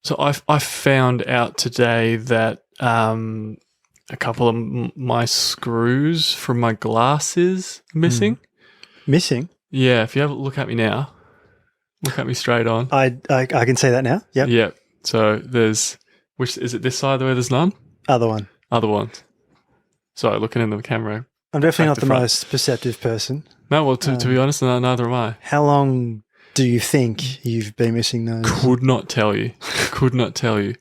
So I found out today that a couple of my screws from my glasses are missing. Missing? Yeah, if you have a look at me now, look at me straight on. I can see that now. Yep. Yep. So there's, which is it this side where there's none? Other one. Other ones. Sorry, looking in the camera. I'm definitely Back not to the front. most perceptive person. No, well, to be honest, neither am I. How long do you think you've been missing those? Could not tell you. Could not tell you.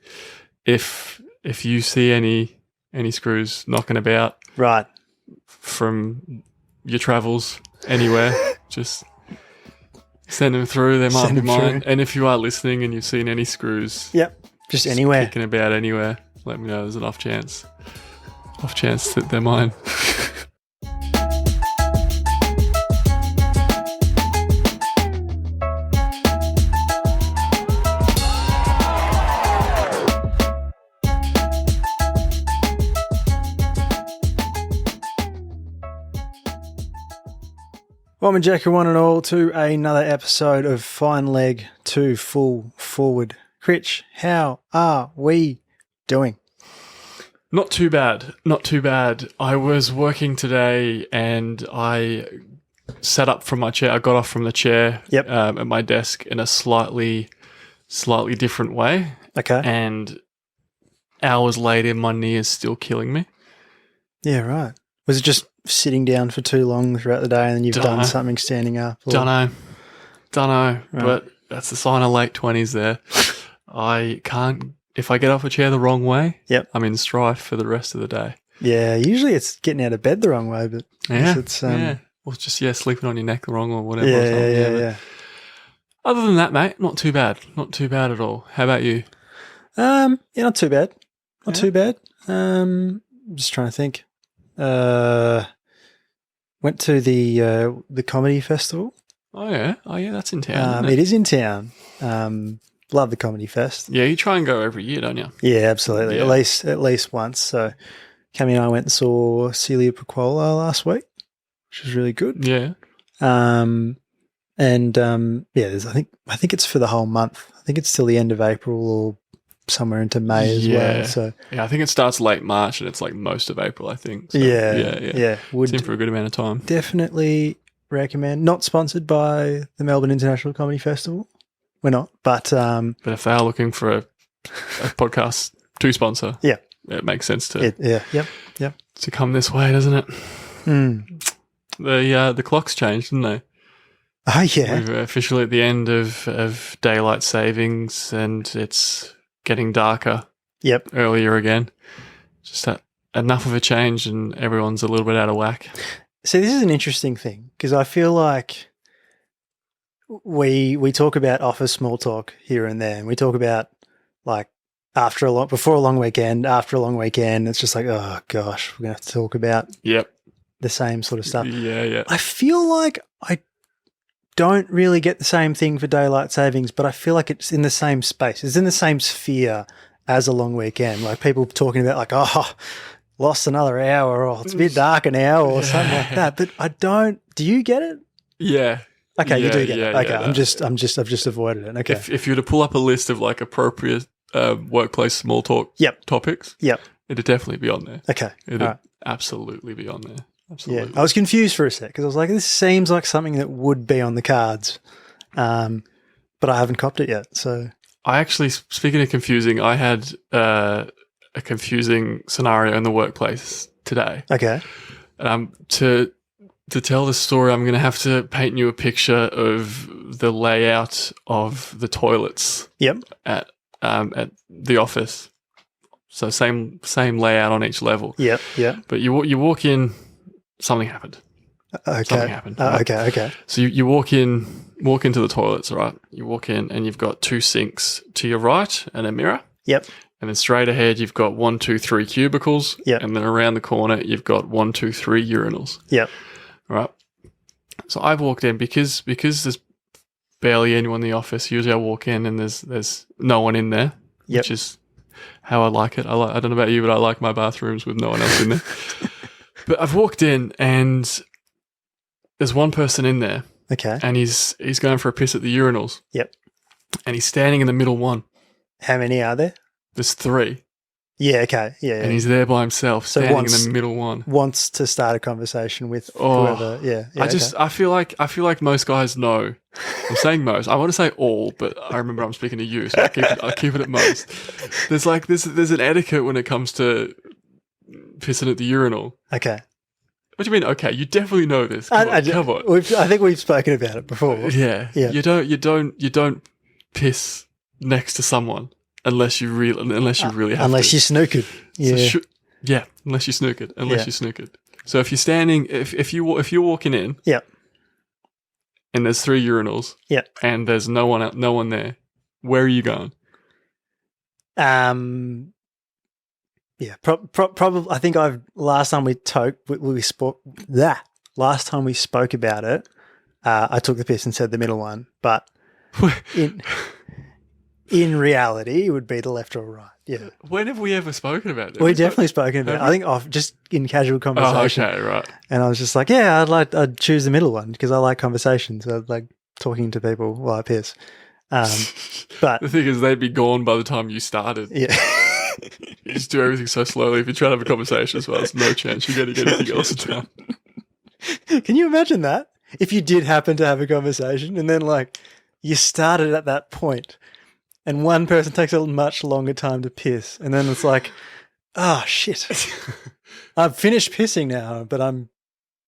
If you see any screws knocking about Right. from your travels anywhere, just send them through. They might Send be them mine. through. And if you are listening and you've seen any screws Yep. Just anywhere. kicking about anywhere, let me know. There's an off chance that they're mine. Welcome, Jacker, one and all, to another episode of Fine Leg to Full Forward. Critch, how are we doing? Not too bad. Not too bad. I was working today and I sat up from my chair. I got off from the chair Yep. At my desk in a slightly different way. Okay. And hours later, my knee is still killing me. Yeah, right. Was it just sitting down for too long throughout the day and then you've done something standing up? Or? Don't know. Right. But that's the sign of late 20s there. I can't, if I get off a chair the wrong way, Yep. I'm in strife for the rest of the day. Yeah, usually it's getting out of bed the wrong way, but I guess it's yeah. Or just, sleeping on your neck the wrong or whatever. yeah, or something. yeah. Other than that, mate, not too bad. Not too bad at all. How about you? Yeah, not too bad. Not Yeah. too bad. Just trying to think. Went to the comedy festival. Oh yeah, that's in town. Isn't It is in town. Love the comedy fest. Yeah, you try and go every year, don't you? Yeah, absolutely. Yeah. At least once. So, Cammy and I went and saw Celia Piccola last week, which was really good. Yeah. There's I think it's for the whole month. I think it's till the end of April or somewhere into May as well. So yeah, I think it starts late March and it's like most of April, I think. So, yeah. It's in for a good amount of time. Definitely recommend. Not sponsored by the Melbourne International Comedy Festival. We're not, but But if they are looking for a podcast to sponsor, Yeah. it makes sense to yep. come this way, doesn't it? Mm. The clocks changed, didn't they? Oh yeah, We're officially at the end of daylight savings, and it's getting darker yep. earlier again. Just enough of a change, and everyone's a little bit out of whack. So this is an interesting thing because I feel like we talk about office small talk here and there, and we talk about like before a long weekend, after a long weekend. It's just like, oh gosh, we're gonna have to talk about Yep. the same sort of stuff. Yeah. I feel like I don't really get the same thing for daylight savings, but I feel like it's in the same space. It's in the same sphere as a long weekend. Like people talking about like, oh, lost another hour, or it's a bit darker now, or something like that. But I don't. Do you get it? Yeah. Okay, you do Yeah, get yeah, it. Okay, yeah, I've just avoided it. Okay. If you were to pull up a list of like appropriate workplace small talk topics, Yep. it'd definitely be on there. Okay. It'd All right. absolutely be on there. Yeah. Absolutely. I was confused for a sec because I was like, this seems like something that would be on the cards, but I haven't copped it yet. So I actually, speaking of confusing, I had a confusing scenario in the workplace today. okay. To tell the story, I'm going to have to paint you a picture of the layout of the toilets Yep. at the office. So same layout on each level. Yep. Yep. But you walk in, something happened. Okay. Something happened. Right? Okay. So you walk into the toilets, right? You walk in and you've got two sinks to your right and a mirror. Yep. And then straight ahead, you've got 1, 2, 3 cubicles. Yep. And then around the corner, you've got 1, 2, 3 urinals. Yep. Right. So I've walked in because there's barely anyone in the office. Usually I walk in and there's no one in there, Yep. which is how I like it. I don't know about you, but I like my bathrooms with no one else in there. But I've walked in and there's one person in there. Okay. And he's going for a piss at the urinals. Yep. And he's standing in the middle one. How many are there? There's 3. Yeah, okay. Yeah. And he's there by himself, So standing once- in the middle one. Wants to start a conversation with Oh, whoever. Yeah. I feel like most guys know. I'm saying most. I want to say all, but I remember I'm speaking to you, so I'll keep it at most. There's an etiquette when it comes to pissing at the urinal. Okay. What do you mean? Okay, you definitely know this. Come on. I think we've spoken about it before. Yeah. Yeah. You don't piss next to someone unless you really have Unless to. you snookered. Yeah. Unless you snookered. So if you're standing, if you're walking in, Yeah. and there's 3 urinals, Yeah. and there's no one there, where are you going? Yeah, probably. I think last time we spoke about it, I took the piss and said the middle one, but in reality, it would be the left or right. Yeah. When have we ever spoken about it? We've definitely spoken about it. I think just in casual conversation. Oh, okay, right. And I was just like, yeah, I'd choose the middle one because I like conversations. I like talking to people while I piss. But The thing is, they'd be gone by the time you started. yeah. You just do everything so slowly. If you try to have a conversation as well, there's no chance you're going to get anything else done. Can you imagine that? If you did happen to have a conversation and then like you started at that point and one person takes a much longer time to piss and then it's like, oh shit, I've finished pissing now, but I'm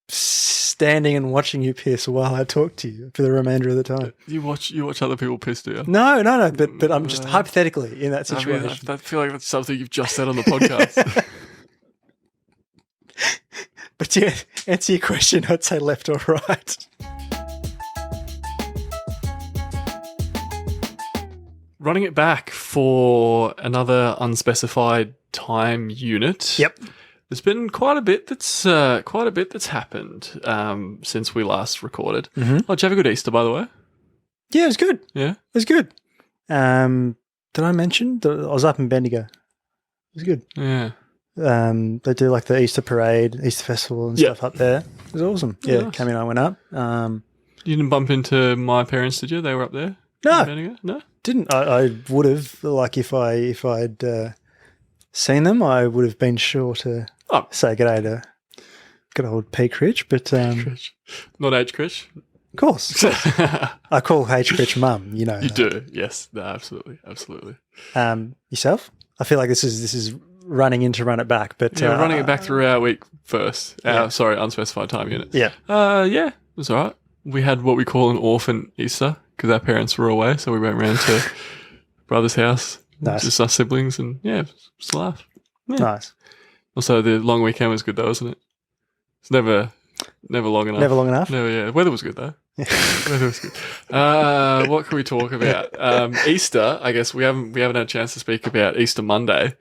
standing and watching you piss while I talk to you for the remainder of the time. You watch other people piss, do you? No, but I'm just hypothetically in that situation. I mean, I feel like that's something you've just said on the podcast. But to answer your question, I'd say left or right. Running it back for another unspecified time unit. Yep. There's been quite a bit that's happened since we last recorded. Mm-hmm. Oh, did you have a good Easter, by the way? Yeah, it was good. Yeah, It was good. Did I mention I was up in Bendigo? It was good. yeah. They do like the Easter parade, Easter festival and stuff up there. It was awesome. Oh, Yeah, nice. Cammy and I went up. You didn't bump into my parents, did you? They were up there. No. in Bendigo? No. Didn't I would have, like, if I'd seen them, I would have been sure to say g'day to good old P. Critch, but Critch. Not H. Critch. of course. I call H. Critch mum, you know. You do, yes. No, absolutely. Yourself? I feel like this is running in to run it back, but Yeah, running it back through our week first. Yeah. Sorry, unspecified time unit. Yeah. Yeah, it was all right. We had what we call an orphan Easter because our parents were away, so we went round to brother's house, Nice. just us siblings, and yeah, it was a laugh. Yeah. Nice. Also, the long weekend was good though, wasn't it? It's never long enough. Never long enough? No, yeah. The weather was good though. Weather was good. What can we talk about? Easter. I guess we haven't had a chance to speak about Easter Monday.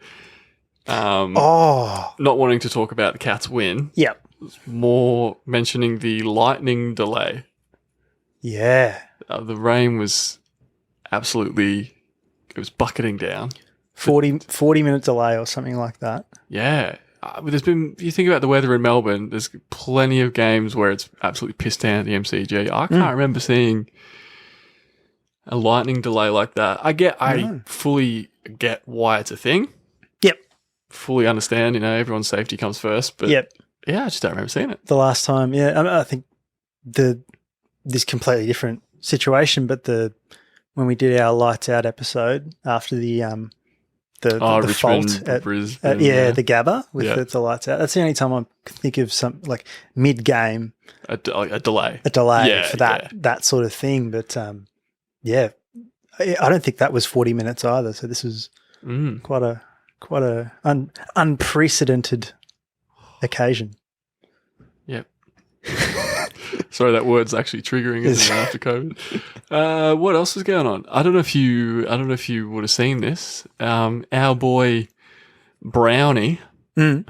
Oh. Not wanting to talk about the Cats win. Yep. More mentioning the lightning delay. Yeah. The rain was absolutely. It was bucketing down. 40-minute delay or something like that. Yeah. But you think about the weather in Melbourne, there's plenty of games where it's absolutely pissed down at the MCG. I can't remember seeing a lightning delay like that. I fully get why it's a thing. Yep. Fully understand, everyone's safety comes first. But Yep. yeah, I just don't remember seeing it. The last time, I think this completely different situation, but when we did our lights out episode after the Richmond, fault at Brisbane, the Gabba with the lights out. That's the only time I can think of some like mid game a delay for that sort of thing. But I don't think that was 40 minutes either. So this was quite a unprecedented occasion. Yep. Sorry, that word's actually triggering, isn't it, after COVID? What else is going on? I don't know if you would have seen this. Our boy Brownie,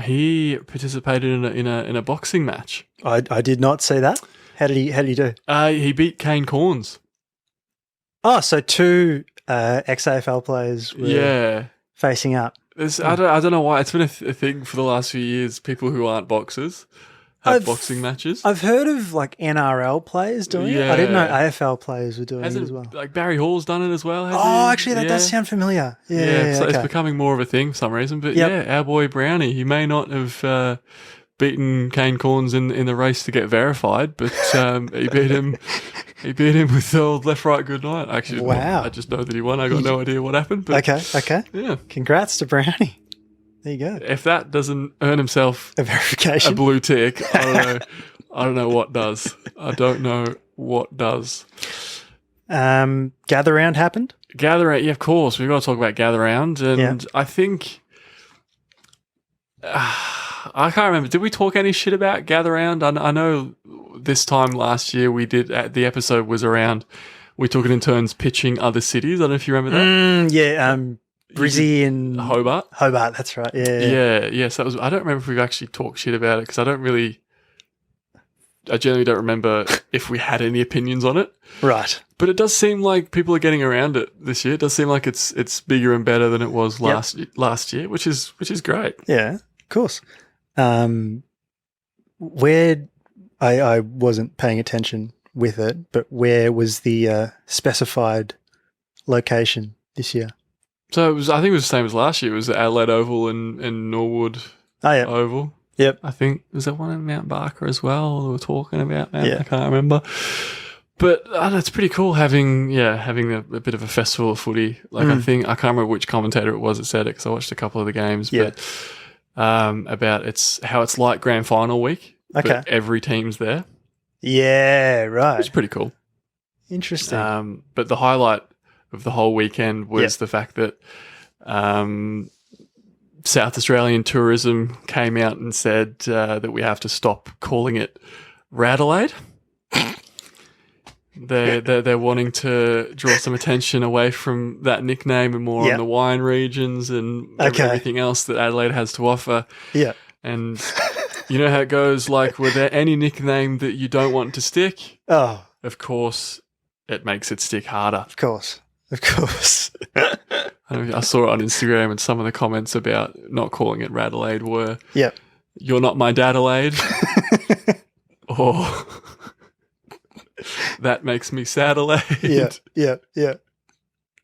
he participated in a boxing match. I did not see that. How did he do? He beat Kane Corns. Oh, so two ex-AFL players were facing up. I don't know why. It's been a thing for the last few years, people who aren't boxers have boxing matches. I've heard of like NRL players doing it. I didn't know AFL players were doing it as well. Like Barry Hall's done it as well. Actually, that does sound familiar. Yeah, so okay. it's becoming more of a thing for some reason. But our boy Brownie, he may not have beaten Kane Corns in the race to get verified, but he beat him. He beat him with the old left, right, good night. Actually, wow. I just know that he won. I got no idea what happened. But okay. Yeah. Congrats to Brownie. There you go. If that doesn't earn himself a verification, a blue tick, I don't know. I don't know what does. I don't know what does. Gather Round happened? Gather Round, yeah, of course. We've got to talk about Gather Round. And I think... I can't remember. Did we talk any shit about Gather Round? I know this time last year we did... the episode was around... We took it in turns pitching other cities. I don't know if you remember that. Brizzy and Hobart. Hobart, that's right. Yeah. So that was. I don't remember if we've actually talked shit about it because I generally don't remember if we had any opinions on it. Right. But it does seem like people are getting around it this year. It does seem like it's bigger and better than it was last year, which is great. Yeah, of course. Where I wasn't paying attention with it, but where was the specified location this year? So I think it was the same as last year. It was the Adelaide Oval and Norwood Oval. Yep. I think, was there one in Mount Barker as well? We were talking about that. I can't remember. But it's pretty cool having a bit of a festival of footy. Like I can't remember which commentator it was that said it because I watched a couple of the games. Yeah. But about how it's like grand final week. Okay. But every team's there. Yeah, right. It's pretty cool. Interesting. But the highlight of the whole weekend was the fact that South Australian Tourism came out and said that we have to stop calling it Radelaide. They're wanting to draw some attention away from that nickname and more on the wine regions and everything else that Adelaide has to offer. Yeah. And you know how it goes, like, were there any nickname that you don't want to stick? Oh. Of course, it makes it stick harder. Of course. I saw it on Instagram and some of the comments about not calling it Radelaide were, "You're not my Dadelaide," or "That makes me Sadelaide." Yeah.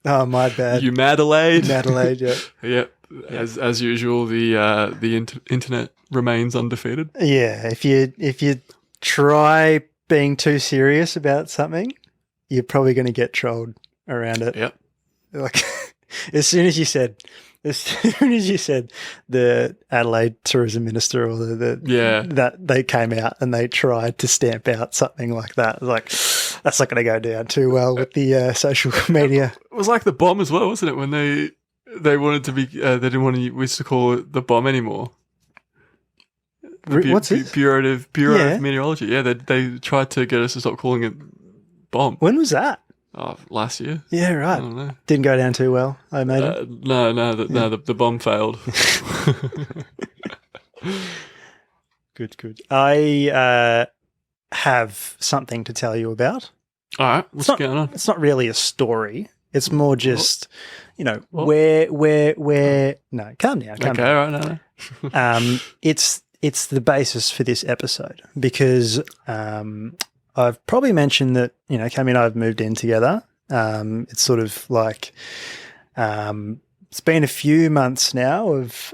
Oh, my bad. You Madelaide. Madelaide, yeah. Yep. As usual, the internet remains undefeated. Yeah, if you try being too serious about something, you're probably going to get trolled around it. Yep. Like as soon as you said the Adelaide tourism minister or that they came out and they tried to stamp out something like that, like that's not going to go down too well with the social media. It was like the bomb as well, wasn't it? When they wanted to be, they didn't want to used to call it the bomb anymore. What's it? Bureau of Meteorology. Yeah, they tried to get us to stop calling it bomb. When was that? Last year. Yeah, right. I don't know. Didn't go down too well, I imagine. The bomb failed. Good. I have something to tell you about. All right, what's going on? It's not really a story. It's more just, where. No, calm down. Okay, all right, no. It's the basis for this episode because I've probably mentioned that, Cammy and I have moved in together. It's sort of like it's been a few months now of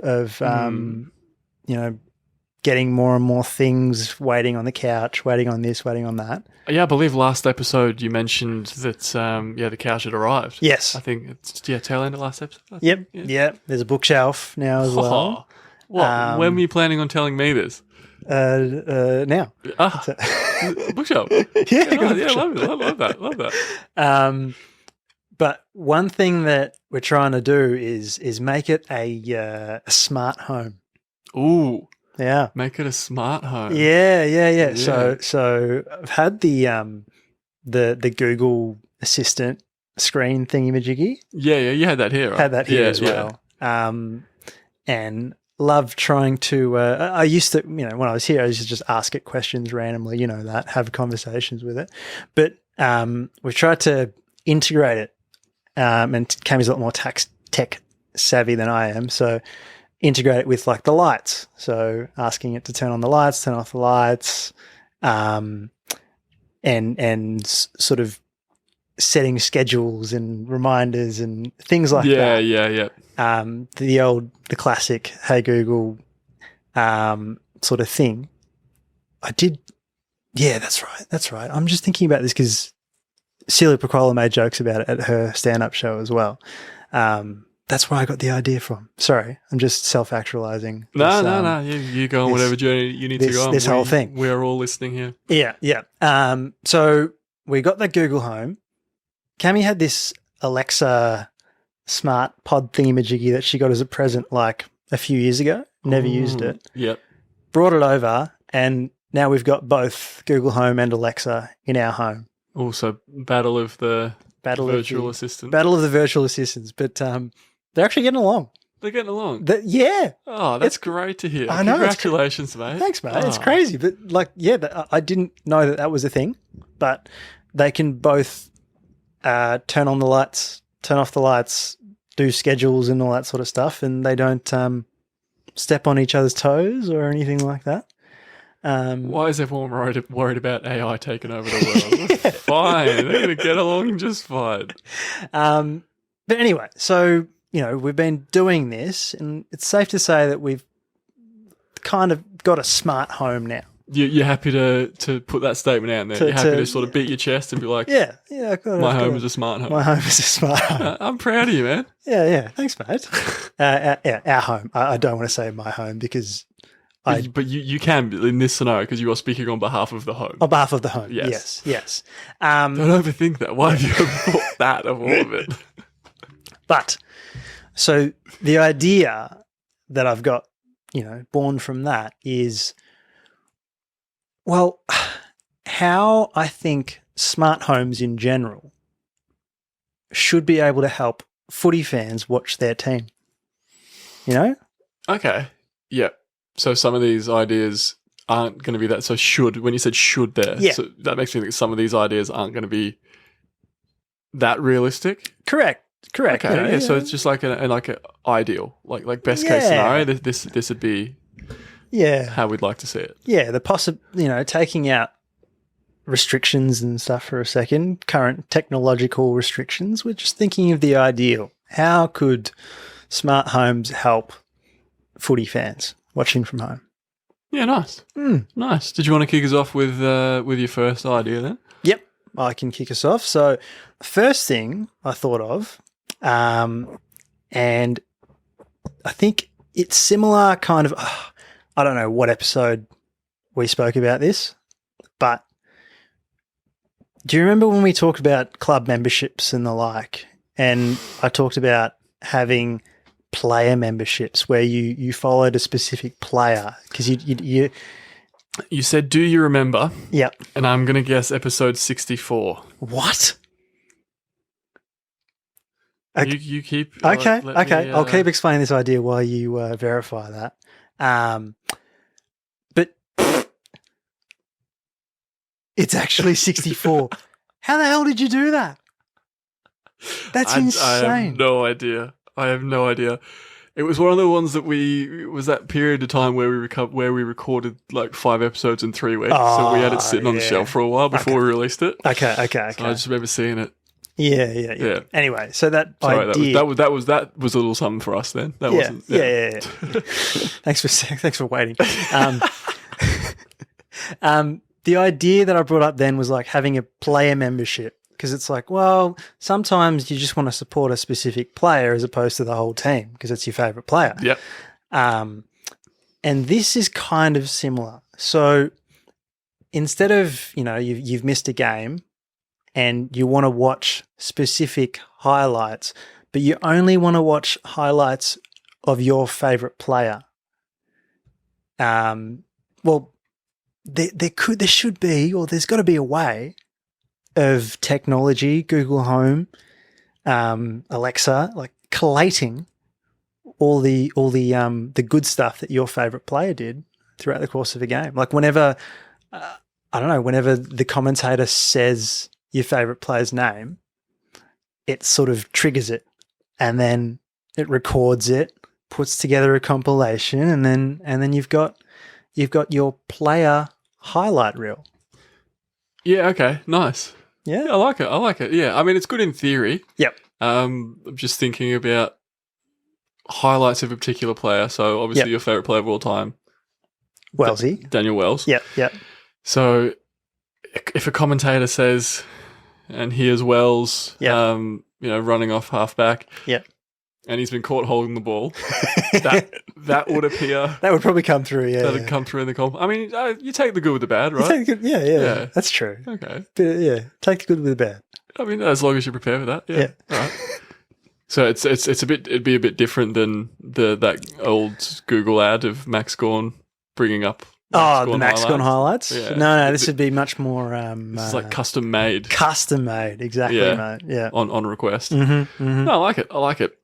getting more and more things, waiting on the couch, waiting on this, waiting on that. Yeah, I believe last episode you mentioned that the couch had arrived. Yes. I think it's tail end of last episode. Yep. Yeah. There's a bookshelf now as well. What? When were you planning on telling me this? Now. Bookshelf. Love that. But one thing that we're trying to do is make it a smart home. Ooh. Yeah. Make it a smart home. Yeah. So I've had the Google Assistant screen thingy-majiggy. Yeah, you had that here, right? Had that here as well. And love trying to I used to, when I was here, I used to just ask it questions randomly, have conversations with it. But we've tried to integrate it, and Cammy's a lot more tech savvy than I am. So integrate it with like the lights. So asking it to turn on the lights, turn off the lights, and sort of setting schedules and reminders and things like that. Yeah. The classic "Hey Google" sort of thing. I did. Yeah, that's right. I'm just thinking about this because Celia Piccola made jokes about it at her stand-up show as well. That's where I got the idea from. Sorry, I'm just self-actualizing. No. You go on whatever journey you need to go on. This whole thing. We are all listening here. Yeah. So we got the Google Home. Cammy had this Alexa smart pod thingamajiggy that she got as a present like a few years ago. Never used it. Yep. Brought it over, and now we've got both Google Home and Alexa in our home. Also, battle of the virtual assistants. Battle of the virtual assistants. But they're actually getting along. They're getting along. Yeah. Oh, that's great to hear. I know. Congratulations, mate. Thanks, mate. It's crazy. But I didn't know that was a thing. But they can both turn on the lights, turn off the lights, do schedules and all that sort of stuff. And they don't step on each other's toes or anything like that. Why is everyone worried about AI taking over the world? Yeah. Fine. They're going to get along just fine. But anyway, so, we've been doing this, and it's safe to say that we've kind of got a smart home now. You're happy to put that statement out there? You're happy to sort of beat your chest and be like, yeah, my home is a smart home. My home is a smart home. I'm proud of you, man. Yeah. Thanks, mate. Our home. I don't want to say my home because... But you can in this scenario because you are speaking on behalf of the home. On behalf of the home, yes. Don't overthink that. Why have you thought that of all of it? But, so the idea that I've got, born from that is, well, how I think smart homes in general should be able to help footy fans watch their team. Okay. Yeah. So some of these ideas aren't going to be that. So when you said should there, so that makes me think some of these ideas aren't going to be that realistic. Correct. Okay. So it's just like an ideal, like best case scenario. This would be how we'd like to see it. Yeah. The taking out restrictions and stuff for a second, current technological restrictions. We're just thinking of the ideal. How could smart homes help footy fans watching from home? Yeah, nice. Nice. Did you want to kick us off with your first idea then? Yep, I can kick us off. So, first thing I thought of, and I think it's similar kind of, I don't know what episode we spoke about this, but do you remember when we talked about club memberships and the like, and I talked about having player memberships where you followed a specific player because you said, do you remember? Yep. And I'm going to guess episode 64. What? You keep... Okay. I'll keep explaining this idea while you verify that. But it's actually 64. How the hell did you do that? That's insane. I have no idea. It was one of the ones that was that period of time where we recorded like 5 episodes in 3 weeks. So we had it sitting on the shelf for a while before we released it. Okay. So I just remember seeing it. Yeah. Anyway, so that idea... that was a little something for us then. That wasn't... Yeah. Thanks for waiting. The idea that I brought up then was like having a player membership. Because it's like, well, sometimes you just want to support a specific player as opposed to the whole team because it's your favourite player. Yep. And this is kind of similar. So instead of, you've missed a game and you want to watch specific highlights, but you only want to watch highlights of your favourite player. Well, there should be, or there's got to be a way of technology, Google Home, Alexa, like collating all the good stuff that your favorite player did throughout the course of a game. Like whenever the commentator says your favorite player's name, it sort of triggers it, and then it records it, puts together a compilation, and then you've got your player highlight reel. Yeah, okay, nice. Yeah. I like it. Yeah, I mean, it's good in theory. Yep. I'm just thinking about highlights of a particular player. So obviously your favourite player of all time, Wellesley. Daniel Wells. Yep. So if a commentator says, and here's Wells, running off halfback, and he's been caught holding the ball, that would appear. That would probably come through. Yeah, that'd come through in the comp. I mean, you take the good with the bad, right? You take the good, yeah, that's true. Okay, but, take the good with the bad. I mean, as long as you prepare for that. Yeah. All right. So it'd be a bit different than that old Google ad of Max Gawn bringing up. The Max Gawn highlights. Yeah. No, this would be much more. This is like custom made. Custom made, exactly, mate. Yeah, on request. Mm-hmm. No, I like it.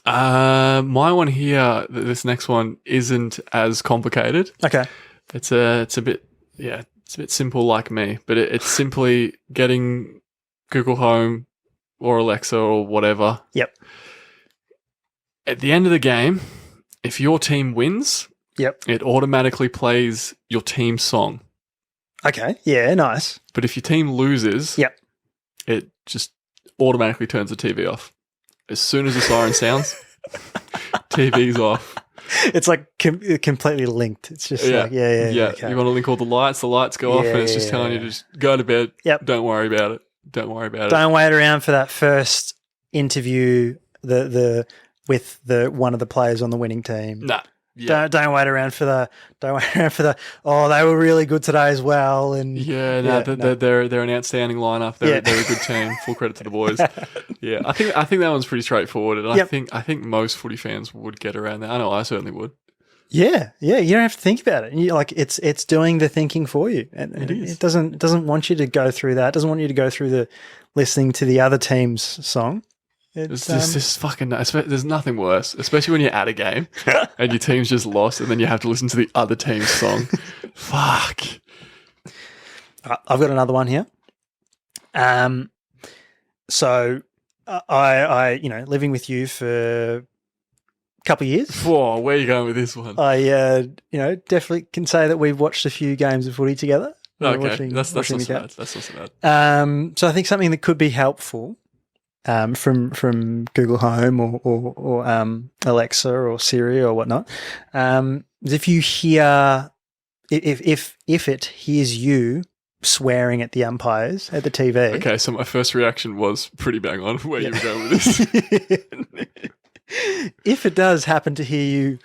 My one here, this next one isn't as complicated. Okay, it's a bit it's a bit simple like me, but it's simply getting Google Home or Alexa or whatever. Yep. At the end of the game, if your team wins, it automatically plays your team song. Okay. Yeah, nice. But if your team loses, it just automatically turns the TV off. As soon as the siren sounds, TV's off. It's like completely linked. It's just like, Okay. You want to link all the lights go off, and it's just telling you to just go to bed. Yep. Don't worry about it. Don't wait around for that first interview with one of the players on the winning team. Nah. Yeah. Don't wait around for the oh, they were really good today as well. And they're an outstanding lineup. They're a good team. Full credit to the boys. Yeah, I think that one's pretty straightforward, and I think most footy fans would get around that. I know I certainly would. Yeah. You don't have to think about it. It's doing the thinking for you, and it doesn't want you to go through that. It doesn't want you to go through the listening to the other team's song. This fucking. There's nothing worse, especially when you're at a game and your team's just lost, and then you have to listen to the other team's song. Fuck. I've got another one here. So I living with you for a couple of years. Whoa, where are you going with this one? I definitely can say that we've watched a few games of footy together. Okay, that's not so bad. That's not so bad. So I think something that could be helpful. From Google Home or Alexa or Siri or whatnot, is if you hear if it hears you swearing at the umpires at the TV. Okay, so my first reaction was pretty bang on where you were going with this. If it does happen to hear you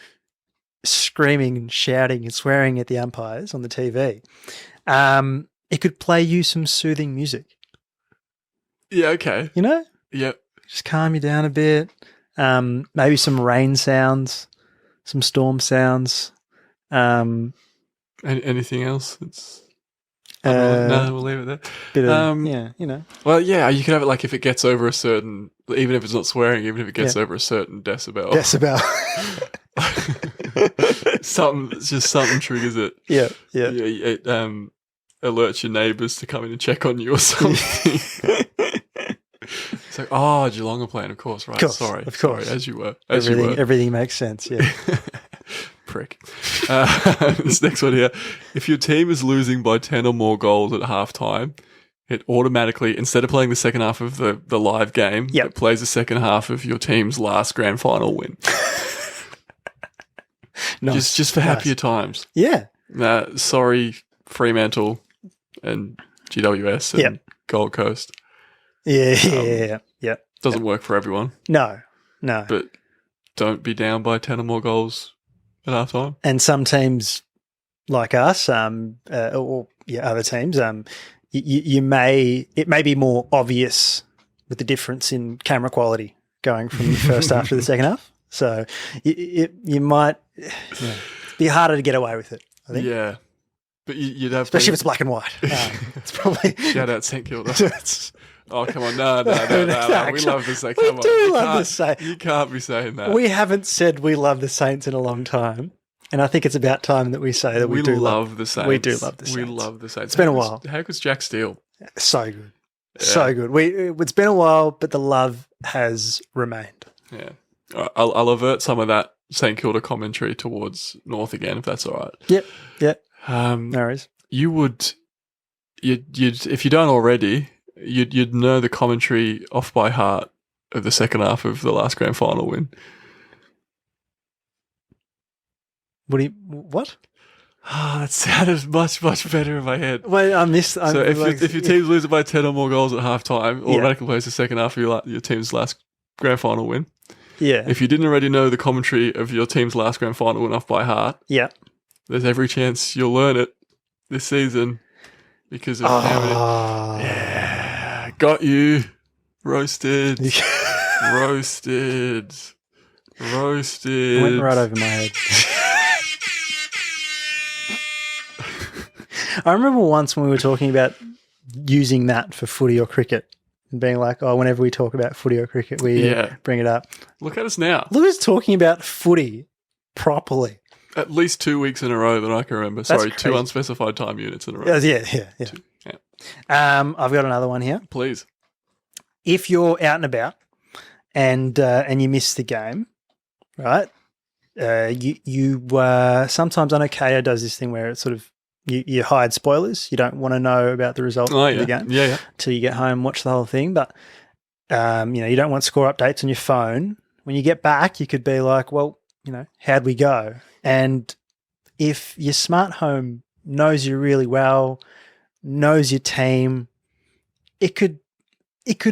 screaming and shouting and swearing at the umpires on the TV, it could play you some soothing music. Yeah. Okay. Yep. Just calm you down a bit. Maybe some rain sounds, some storm sounds. Anything else? No, we'll leave it there. Well, yeah, you could have it like if it gets over a certain, even if it's not swearing, even if it gets over a certain decibel. Something triggers it. Yeah. It alerts your neighbours to come in and check on you or something. It's like, Geelong are playing, of course, right? Sorry, as you were. Everything makes sense, yeah. Prick. This next one here. If your team is losing by 10 or more goals at halftime, it automatically, instead of playing the second half of the live game, it plays the second half of your team's last grand final win. Nice. Just for happier times. Yeah. Sorry, Fremantle and GWS and Gold Coast. Yeah. Doesn't work for everyone. No. But don't be down by 10 or more goals at halftime. And some teams like us, other teams, it may be more obvious with the difference in camera quality going from the first half to the second half. So you might be harder to get away with it, I think. Yeah. But you'd have especially if it's black and white. It's probably shout out St Kilda. Oh, come on. No. We love the Saints. Come on. We do love the Saints. You can't be saying that. We haven't said we love the Saints in a long time. And I think it's about time that we say that we do love the Saints. We do love the Saints. We love the Saints. It's been a while. How good's Jack Steele? So good. Yeah. So good. It's been a while, but the love has remained. Yeah. I'll avert some of that St Kilda commentary towards North again, if that's all right. Yep. Yep. No worries. You'd if you don't already, you'd know the commentary off by heart of the second half of the last grand final win. What? That sounded much better in my head. Wait, I missed. So if your team's losing by 10 or more goals at halftime, automatically plays the second half of your team's last grand final win. Yeah. If you didn't already know the commentary of your team's last grand final win off by heart, there's every chance you'll learn it this season because of how many. Yeah, got you. Roasted. Roasted. It went right over my head. I remember once when we were talking about using that for footy or cricket and being like, oh, whenever we talk about footy or cricket, we bring it up. Look at us now. Look at us talking about footy properly. At least 2 weeks in a row that I can remember. Sorry, 2 unspecified time units in a row. Yeah. I've got another one here. Please. If you're out and about and you miss the game, right? You sometimes, I know KO does this thing where it's sort of you hide spoilers. You don't want to know about the result of the game until you get home, watch the whole thing. But you don't want score updates on your phone. When you get back, you could be like, well, how'd we go? And if your smart home knows you really well, knows your team, it could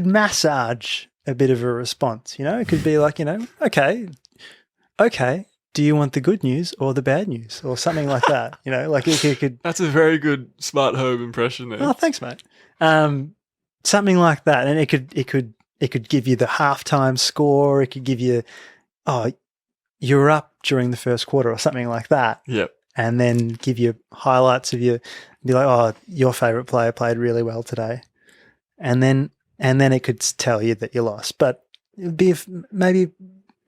massage a bit of a response. It could be like, okay. Do you want the good news or the bad news or something like that? Like it could. That's a very good smart home impression there. Oh, thanks, mate. Something like that, and it could give you the halftime score. It could give you, you're up during the first quarter or something like that. Yep. And then give you highlights of be like, your favorite player played really well today, and then it could tell you that you lost. But it would be maybe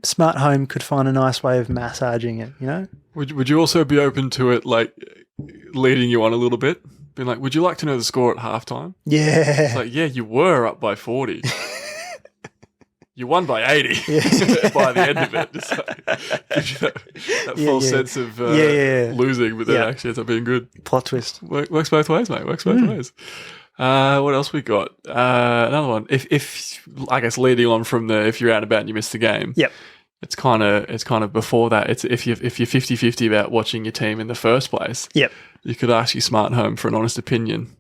smart home could find a nice way of massaging it. Would you also be open to it, like leading you on a little bit, being like, would you like to know the score at halftime? Yeah. It's like, yeah, you were up by 40. You won by 80 by the end of it. Just like, gives you that false sense of losing, but then actually ends up being good. Plot twist. Works both ways, mate. Works both ways. What else we got? Another one. If I guess leading on from if you're out and about and you miss the game. Yep. It's kind of before that. It's if you're 50-50 about watching your team in the first place. Yep. You could ask your smart home for an honest opinion.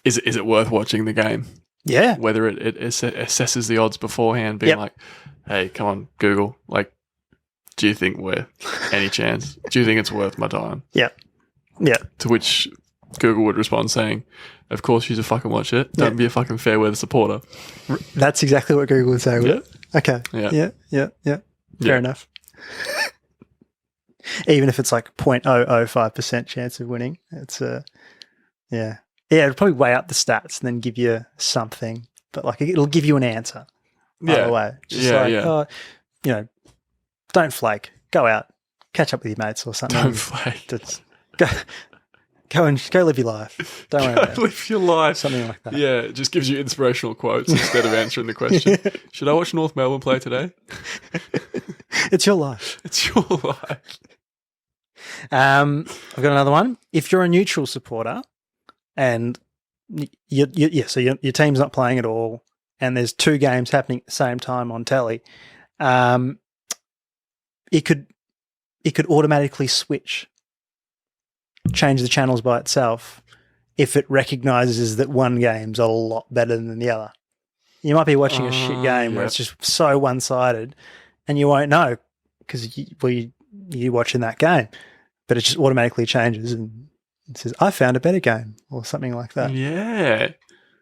Is it worth watching the game? Yeah. Whether it assesses the odds beforehand, being like, hey, come on, Google. Like, do you think we're any chance? Do you think it's worth my time? Yeah. Yeah. To which Google would respond saying, of course you should fucking watch it. Don't be a fucking fair weather supporter. That's exactly what Google would say, would it? Okay. Yeah. Yeah. Fair enough. Even if it's like 0.005% chance of winning, it's yeah, it'll probably weigh up the stats and then give you something, but like it'll give you an answer. Either way, just don't flake. Go out, catch up with your mates or something. Don't flake. Just go live your life. Don't worry about it. Live your life. Something like that. Yeah, it just gives you inspirational quotes instead of answering the question. Should I watch North Melbourne play today? It's your life. It's your life. I've got another one. If you're a neutral supporter and so your team's not playing at all and there's two games happening at the same time on telly, it could automatically change the channels by itself if it recognises that one game's a lot better than the other. You might be watching a shit game where it's just so one-sided and you won't know because you're watching that game, but it just automatically changes and it says, I found a better game or something like that. Yeah.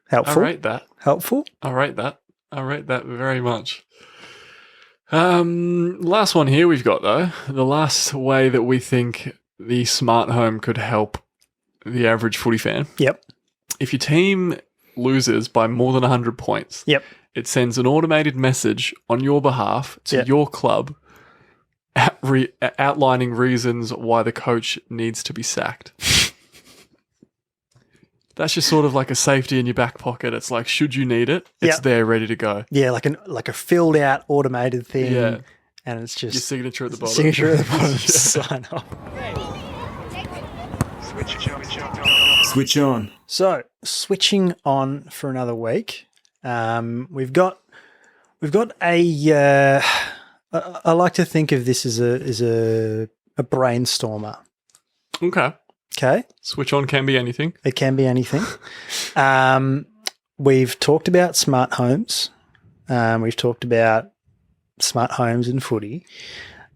Helpful. I rate that. Helpful. I rate that very much. Last one here we've got, though. The last way that we think the smart home could help the average footy fan. Yep. If your team loses by more than 100 points, it sends an automated message on your behalf to your club outlining reasons why the coach needs to be sacked. That's just sort of like a safety in your back pocket. It's like, should you need it, it's there ready to go. Yeah, like a filled out automated thing. Yeah. and it's just Your signature at the bottom. signature at the bottom. Yeah. Sign off. Switch on. So switching on for another week, we've got a. I like to think of this as a brainstormer. Okay. Okay, Switch on can be anything. it can be anything. We've talked about smart homes. We've talked about smart homes and footy.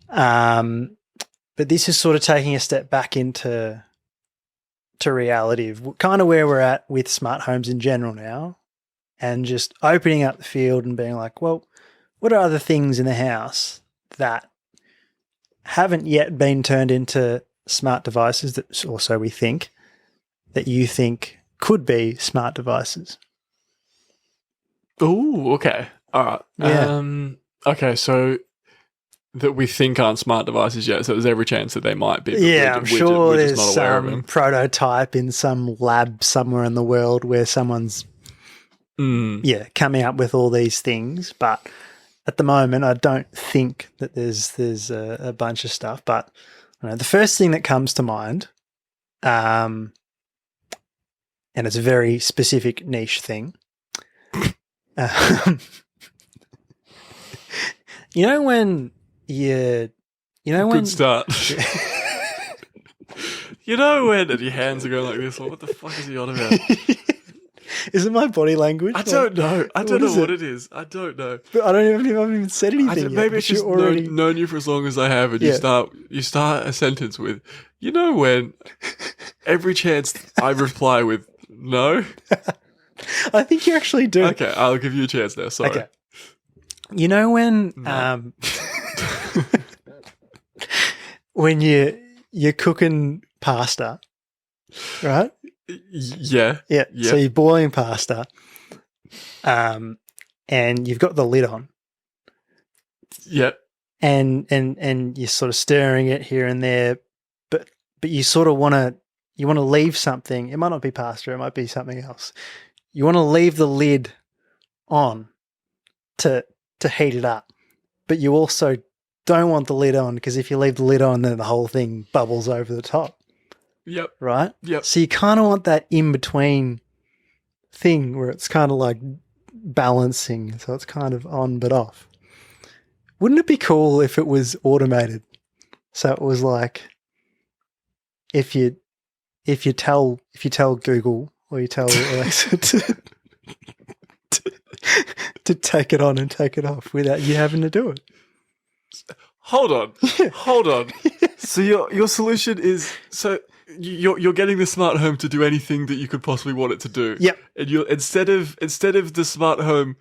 But this is sort of taking a step back into reality of kind of where we're at with smart homes in general now, and just opening up the field and being like, well, what are other things in the house that haven't yet been turned into smart devices that also we think that you think could be smart devices? Ooh, okay. All right. Yeah. Okay, so that we think aren't smart devices yet, so there's every chance that they might be. But Yeah, I'm sure we're there's just not aware of some them. prototype in some lab somewhere in the world where someone's coming up with all these things. But at the moment, I don't think that there's a bunch of stuff. But the first thing that comes to mind, and it's a very specific niche thing. You know when Good start. You know when and your hands are going like this. What the fuck is he on about? Is it my body language? I don't know. I don't know what it is. it is. I don't know. But I haven't even said anything yet. Maybe it's but just you're already. known you for as long as I have, and Yeah. you start a sentence with, you know when. Every chance I reply with no. I think you actually do. Okay, I'll give you a chance now. Sorry. Okay. You know when No. when you're cooking pasta, right? Yeah. Yeah. Yep. So you're boiling pasta, and you've got the lid on, Yep. and you're sort of stirring it here and there, but you sort of want to leave something. It might not be pasta. It might be something else. You want to leave the lid on to heat it up, but you also don't want the lid on, because if you leave the lid on, then the whole thing bubbles over the top. Yep. Right? Yep. So you kind of want that in-between thing where it's kind of like balancing. So it's kind of on but off. Wouldn't it be cool if it was automated? So it was like if you tell Google or you tell Alexa to take it on and take it off without you having to do it. Hold on. Hold on. So your solution is you're getting the smart home to do anything that you could possibly want it to do. Yep. And you instead of the smart home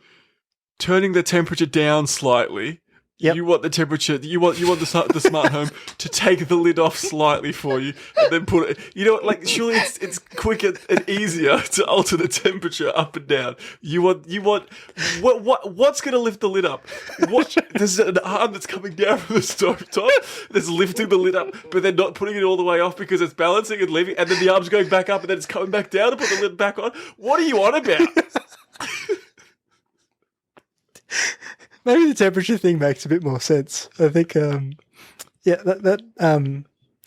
turning the temperature down slightly, Yep. you want the temperature. You want the smart home to take the lid off slightly for you, and then put it. You know, like surely it's quicker and easier to alter the temperature up and down. You want what's going to lift the lid up? What there's an arm that's coming down from the stove top that's lifting the lid up, but then not putting it all the way off because it's balancing and leaving, and then the arm's going back up, and then it's coming back down to put the lid back on. What are you on about? Maybe the temperature thing makes a bit more sense. I think, that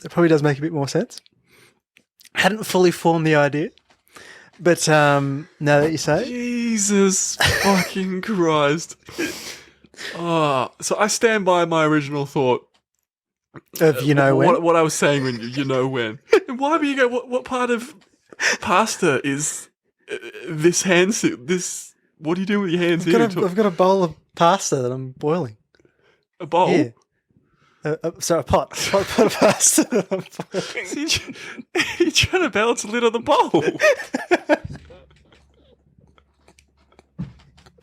probably does make a bit more sense. Hadn't fully formed the idea, but now that you say it, Jesus fucking Christ. Oh, so I stand by my original thought. of when. What I was saying when you know when. And why do you go, what part of pasta is this hand suit? This, what do you do with your hands here? I've got a bowl of pasta that I'm boiling. A bowl? Yeah. So a pot of pasta that I'm boiling. So you're trying to balance the lid on the bowl.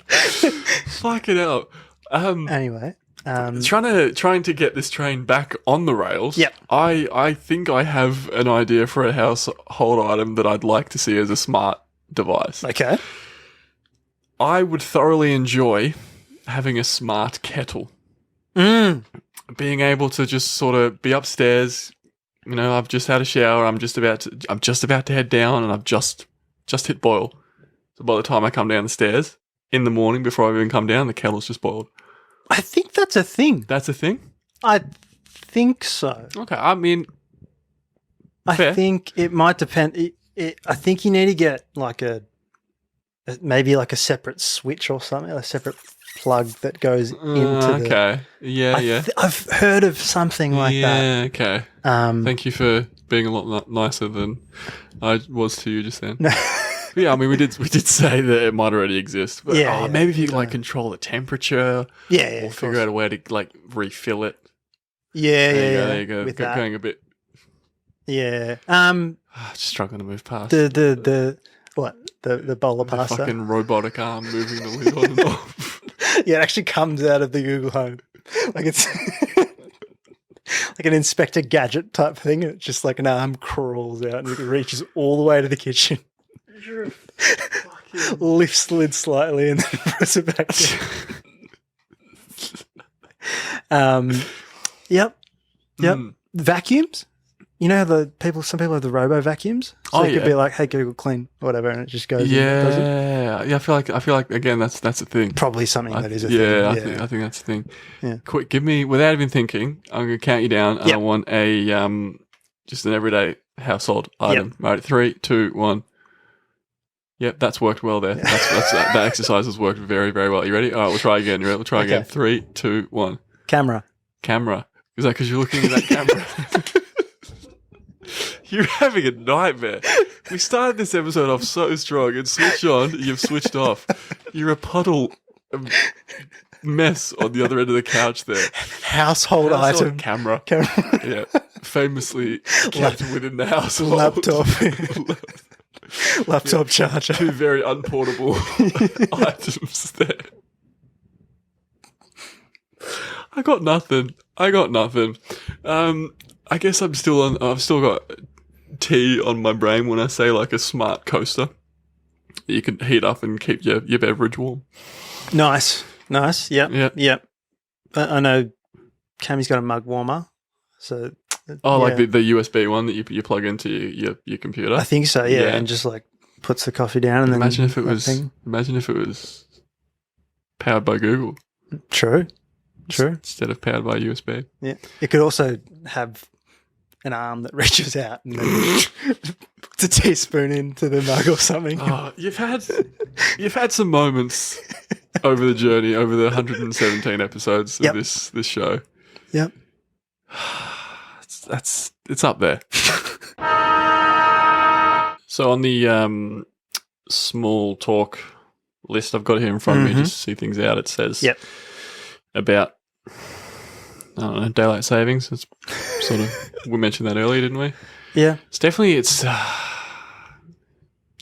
Fucking hell. Anyway, Trying to get this train back on the rails. Yep. I think I have an idea for a household item that I'd like to see as a smart device. okay. I would thoroughly enjoy having a smart kettle. Being able to just sort of be upstairs, I've just had a shower, I'm just about to head down, and I've just hit boil. So by the time I come down the stairs in the morning, before I even come down, the kettle's just boiled. I think that's a thing. That's a thing? I think so. Okay. I mean, I fair. think it might depend. I think you need to get like maybe like a separate switch or something, a separate plug that goes into okay. Yeah. I've heard of something like that. Yeah, okay. Thank you for being a lot nicer than I was to you just then. No. Yeah, I mean, we did say that it might already exist. But Yeah, maybe if you like control the temperature, Yeah, or of figure course. out a way to like refill it. Yeah, There you go. With that. Going a bit. Yeah. Just struggling to move past The bowler the pasta. fucking robotic arm moving the lid on and off. Yeah, it actually comes out of the Google Home, like it's like an Inspector Gadget type thing. And it's just like an arm crawls out and it reaches all the way to the kitchen. Lifts the lid slightly and then puts it back down. Yep. Vacuums. You know some people have the robo vacuums. So it could be like, hey Google, clean or whatever, and it just goes. Yeah, and does it. yeah. I feel like again that's a thing. Probably something that is a thing. Yeah, I think that's a thing. Yeah. Quick, give me without even thinking. I'm going to count you down, and I want a just an everyday household item. Right, 3, 2, 1. Yep, that's worked well there. That exercise has worked very, very well. You ready? All right, we'll try again. You ready? We'll try again. 3, 2, 1. Camera. Is that because you're looking at that camera? You're having a nightmare. We started this episode off so strong and switch on, you've switched off. You're a puddle of mess on the other end of the couch there. Household item. Camera. Camera. Yeah. Famously kept within the household. Laptop charger. 2 very unportable items there. I got nothing. I guess I've still got tea on my brain when I say like a smart coaster. You can heat up and keep your beverage warm. Nice. Yep. I know Cammy's got a mug warmer. So like the USB one that you plug into your computer. I think so, yeah. And just like puts the coffee down and imagine then imagine if it was powered by Google. True. Instead of powered by USB. Yeah. It could also have an arm that reaches out and then puts a teaspoon into the mug or something. Oh, you've had some moments over the journey, over the 117 episodes of this show. Yep. It's up there. So on the small talk list I've got here in front of me, just to see things out, it says about, I don't know, daylight savings. It's sort of, we mentioned that earlier, didn't we? Yeah. It's I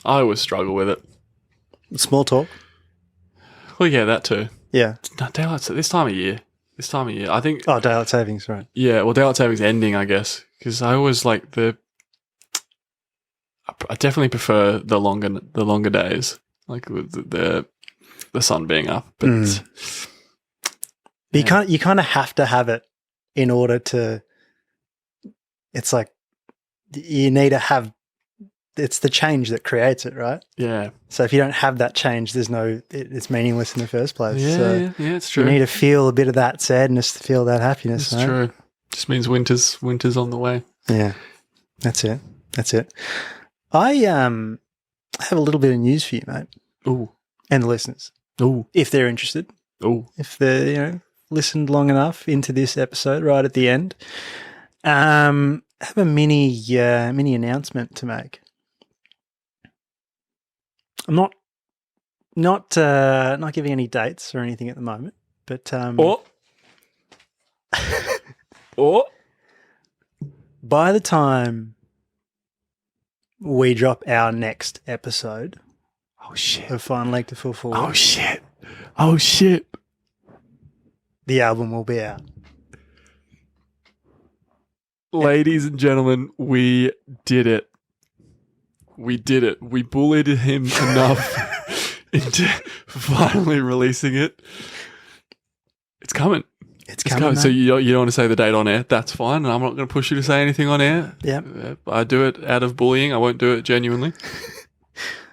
always struggle with it. Small talk. Well, yeah, that too. Yeah. No, this time of year, I think. Oh, daylight savings, right. Yeah, well, daylight savings ending, I guess, because I always like I definitely prefer the longer days, like with the sun being up, but. You kind of have to have it in order to. It's like you need to have. It's the change that creates it, right? Yeah. So if you don't have that change, it's meaningless in the first place. Yeah, so it's true. You need to feel a bit of that sadness to feel that happiness. It's true. Just means winter's on the way. Yeah, that's it. I have a little bit of news for you, mate. Ooh, and the listeners. Ooh, if they're interested. Ooh, if they're listened long enough into this episode right at the end. I have a mini announcement to make. I'm not giving any dates or anything at the moment, but or by the time we drop our next episode, of Fine Leg to Full Forward, oh shit, the album will be out. Ladies and gentlemen, we did it. We bullied him enough into finally releasing it. It's coming. It's coming. So you don't want to say the date on air? That's fine. I'm not going to push you to say anything on air. Yeah. I do it out of bullying. I won't do it genuinely.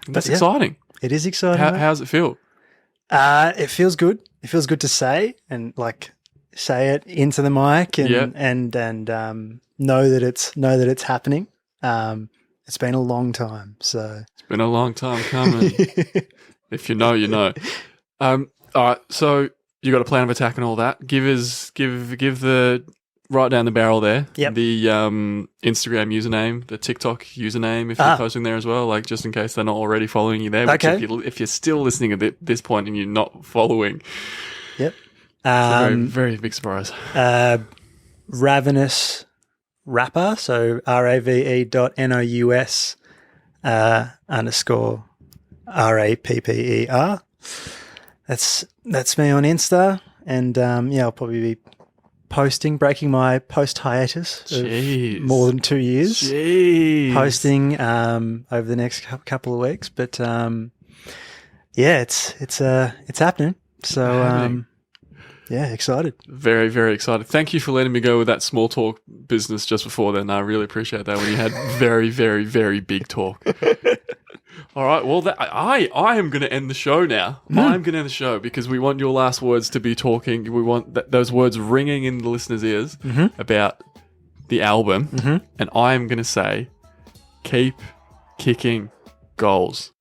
That's exciting. It is exciting. How's it feel? It feels good. It feels good to say and say it into the mic and know that it's happening. It's been a long time, so it's been a long time coming. If you know, you know. All right, so you got a plan of attack and all that. Give the right down the barrel there. Yep. The Instagram username, the TikTok username, if you're posting there as well, like just in case they're not already following you there. Which Okay. if you're still listening at this point and you're not following, yep. it's a very, very big surprise. Ravenous Rapper, so RAVE.NOUS _ RAPPER. That's me on Insta, and I'll probably be breaking my post hiatus of more than 2 years. Jeez. Posting over the next couple of weeks, but it's happening. So excited. Very, very excited. Thank you for letting me go with that small talk business just before then. I really appreciate that when you had very, very, very big talk. All right. Well, I am going to end the show now. I'm going to end the show because we want your last words to be talking. We want those words ringing in the listeners' ears about the album. And I am going to say, keep kicking goals.